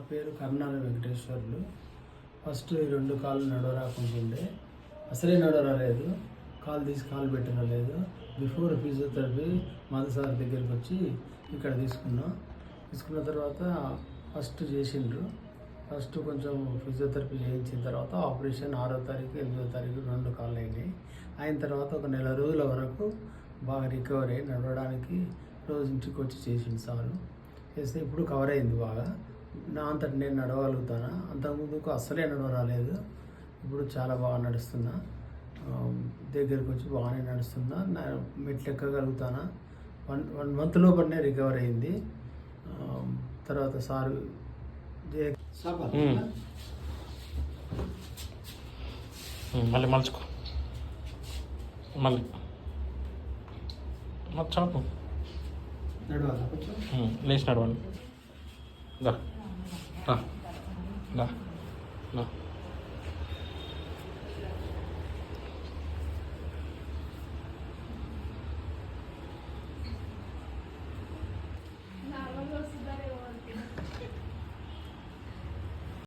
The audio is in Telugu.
పేరు కర్నాల వెంకటేశ్వర్లు. ఫస్ట్ 2 కాళ్ళు నడవరాకుంటుండే, అసలే నడవరాలేదు, కాలు తీసి కాలు పెట్టలేదు. బిఫోర్ ఫిజియోథెరపీ మధు సార్ దగ్గరికి వచ్చి ఇక్కడ తీసుకున్న తర్వాత ఫస్ట్ చేసిండ్రు. ఫస్ట్ కొంచెం ఫిజియోథెరపీ చేయించిన తర్వాత ఆపరేషన్ 6వ తారీఖు 8వ తారీఖు 2 కాళ్ళు అయినాయి. అయిన తర్వాత ఒక నెల రోజుల వరకు బాగా రికవర్ అయ్యి నడవడానికి రోజు ఇంటికి వచ్చి చేసిండు సారు. చేస్తే ఇప్పుడు కవర్ అయింది బాగా. నా అంతటి నేను నడవగలుగుతాను. అంతకుముందుకు అస్సలే నడవరాలేదు, ఇప్పుడు చాలా బాగా నడుస్తున్నా. దగ్గరికి వచ్చి బాగానే నడుస్తున్నా. మెట్లు ఎక్కగలుగుతానా. 1 మంత్ లోపలనే రికవర్ అయింది. తర్వాత సారు మళ్ళీ మలుచుకో, మళ్ళీ చాపు లేచి నడవండి. దా దా దా